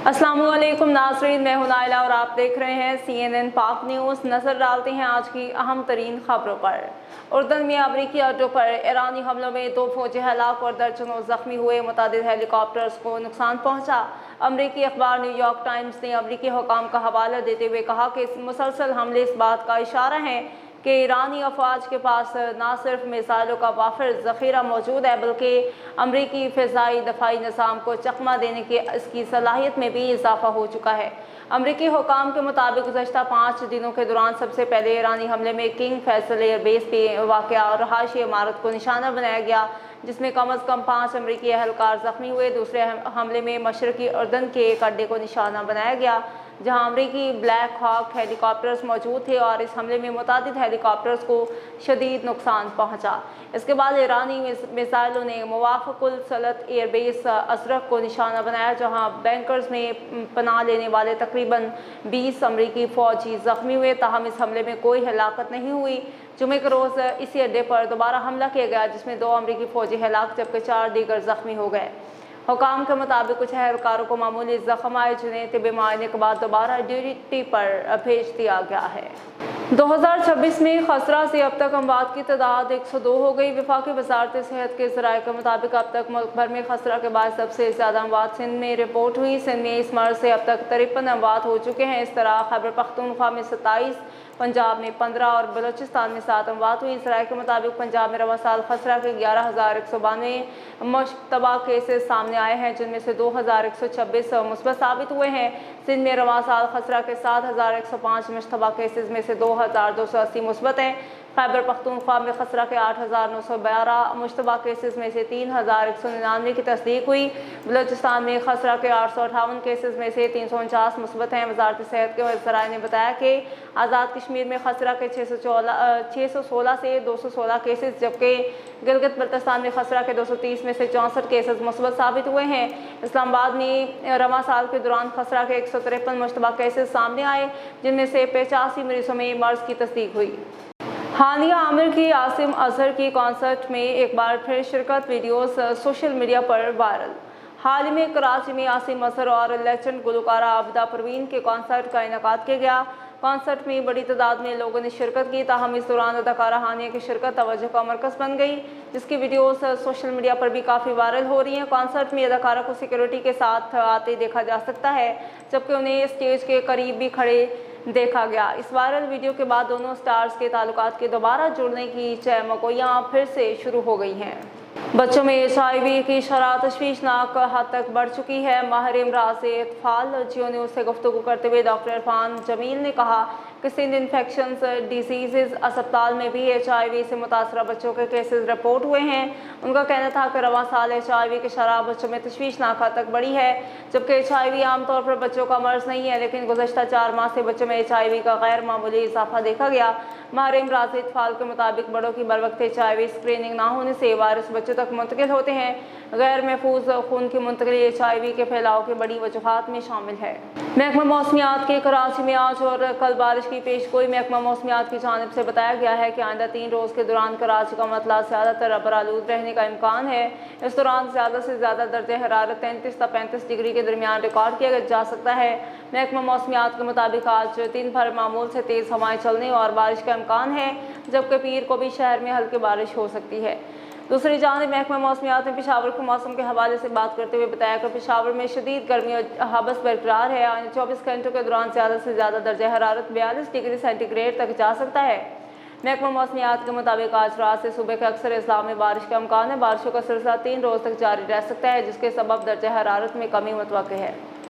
अस्सलामु अलैकुम नाज़रीन, मैं हूं नाइला और आप देख रहे हैं CNN पाक न्यूज़। नजर डालते हैं आज की अहम तरीन खबरों पर। उर्दन में अमरीकी अड्डों पर ईरानी हमलों में 2 फौजी हलाक और दर्जनों जख्मी हुए। मुतादिद हेलीकॉप्टर्स को नुकसान पहुंचा। अमरीकी अखबार न्यूयॉर्क टाइम्स ने अमरीकी हुकाम का हवाला देते हुए कहा कि इस मुसलसल हमले इस बात का इशारा है कि ईरानी अफवाज के पास न सिर्फ मिसाइलों का वाफिर ज़ख़ीरा मौजूद है, बल्कि अमरीकी फ़िज़ाई दफ़ाई निज़ाम को चकमा देने की इसकी सलाहियत में भी इजाफ़ा हो चुका है। अमरीकी हुकाम के मुताबिक गुज़श्ता 5 दिनों के दौरान सबसे पहले ईरानी हमले में किंग फैसल एयरबेस पे वाक़या और रहायशी इमारत को निशाना बनाया गया, जिसमें कम अज़ कम 5 अमरीकी एहलकार ज़ख्मी हुए। दूसरे हमले में मशरक़ी उर्दन के एक अड्डे को निशाना बनाया गया, जहां अमरीकी ब्लैक हॉक हेलीकॉप्टर्स मौजूद थे और इस हमले में मुतादिद हेलीकॉप्टर्स को शदीद नुकसान पहुंचा। इसके बाद ईरानी मिसाइलों ने मुवाफ़क़ुल सलत एयरबेस अज़रक को निशाना बनाया, जहां बैंकर्स में पनाह लेने वाले तकरीबन 20 अमरीकी फ़ौजी ज़ख्मी हुए। ताहम इस हमले में कोई हलाकत नहीं हुई। जुमे के रोज़ इसी अड्डे पर दोबारा हमला किया गया, जिसमें 2 अमरीकी फ़ौजी हलाक जबकि 4 दीगर ज़ख्मी हो गए। हुकाम के मुताबिक कुछ एहलकारों को मामूली जख्म आए, जिन्हें तिब्बी मुआयने के बाद दोबारा ड्यूटी पर भेज दिया गया है। 2026 में खसरा से अब तक अमवात की तादाद 102 हो गई। वफाकी वजारत सेहत के ज़राए के मुताबिक अब तक मुल्क भर में खसरा के बाद सबसे ज़्यादा अमवात सिंध में रिपोर्ट हुई। सिंध में इस मर्ज से अब तक 53 अमवात हो चुके हैं। इस तरह खैबर पख्तूनख्वा में 27, पंजाब में 15 और बलोचिस्तान में 7 अमवात हुई। इसराइल के मुताबिक पंजाब में रवा साल खसरा के 11,192 मुश्तबा केसेस सामने आए हैं, जिनमें से 2,126 मुस्बत साबित हुए हैं। सिंध में रवा साल खसरा के 7,105 मुश्तबा केसेस में से 2,280 मुस्बत हैं। खैबर पख्तूनख्वा में खसरा के 8,912 मुश्तबा केसेस में से 3,199 की तस्दीक हुई। बलोचिस्तान में खसरा के 858 केसेस में से 349 मुस्बत हैं। वजारत सेहत के ज़राए ने बताया कि आज़ाद कश्मीर में खसरा के 616 से 216 केसेस, जबकि गिलगित बल्तिस्तान में खसरा के 230 में से 64 केसेस मुस्बत साबित हुए हैं। इस्लामाबाद में रवा साल के दौरान खसरा के 153 मुश्तबा केसेस सामने आए, जिनमें से 85 मरीजों में मर्ज की तस्दीक हुई। हानिया आमिर की आसिम अजहर की कॉन्सर्ट में एक बार फिर शिरकत, वीडियोस सोशल मीडिया पर वायरल। हाल ही में कराची में आसिम अजहर और लेजेंड गुलकारा आबिदा परवीन के कॉन्सर्ट का इनेकाद किया गया। कॉन्सर्ट में बड़ी तादाद में लोगों ने शिरकत की। ताहम इस दौरान अदाकारा हानिया की शिरकत तवज्जो का मरकज़ बन गई, जिसकी वीडियोस सोशल मीडिया पर भी काफ़ी वायरल हो रही हैं। कॉन्सर्ट में अदाकारा को सिक्योरिटी के साथ आते देखा जा सकता है, जबकि उन्हें स्टेज के करीब भी खड़े देखा गया। इस वायरल वीडियो के बाद दोनों स्टार्स के ताल्लुकात के दोबारा जुड़ने की चहमगोइयां फिर से शुरू हो गई हैं। बच्चों में HIV की शरह तशवीशनाक हद तक बढ़ चुकी है। माहिर इमराज़ अत्फ़ाल जियो न्यूज़ से गुफ्तगू करते हुए डॉक्टर इरफान जमील ने कहा कि सिंध इन्फेक्शंस डिजीज़ अस्पताल में भी HIV से मुतासरा बच्चों के केसेस रिपोर्ट हुए हैं। उनका कहना था कि रवा साल HIV की शरह बच्चों में तशवीशनाक हद तक बढ़ी है, जबकि HIV आमतौर पर बच्चों का मर्ज नहीं है, लेकिन गुज़श्ता 4 माह से बच्चों में HIV का गैर मामूली इजाफा देखा गया। माहिर इमराज़ अत्फ़ाल के मुताबिक बड़ों की बरवक्त HIV स्क्रीनिंग ना होने से वायरस बच्चों तक मुंतकिल होते हैं। गैर महफूज खून की मुंतकली HIV के फैलाव की बड़ी वजूहात में शामिल है। महकमा मौसमियात के कराची में आज और कल बारिश की पेशगोई महकमा मौसमियात की जानिब से बताया गया है कि आइंदा 3 रोज़ के दौरान कराची का मतला ज़्यादातर अबरालूद रहने का इम्कान है। इस दौरान ज़्यादा से ज़्यादा दर्जे हरारत 33 से 35 डिग्री के दरमियान रिकॉर्ड किया जा सकता है। महकमा मौसमियात के मुताबिक आज दिन भर मामूल से तेज़ हवाएं चलने और बारिश का इम्कान है, जबकि पीर को भी शहर में हल्की बारिश हो सकती है। दूसरी जानिब महकमा मौसमियात ने पेशावर के मौसम के हवाले से बात करते हुए बताया कि पेशावर में शदीद गर्मी और हबस बरकरार है। आने 24 घंटों के दौरान ज़्यादा से ज़्यादा दर्जा हरारत 42 डिग्री सेंटीग्रेड तक जा सकता है। महकमा मौसमियात के मुताबिक आज रात से सुबह के अक्सर इस्लाम में बारिश का इम्कान है। बारिशों का सिलसिला 3 रोज़ तक जारी रह सकता है, जिसके सबब दर्जा हरारत में कमी मुतवक्किल है।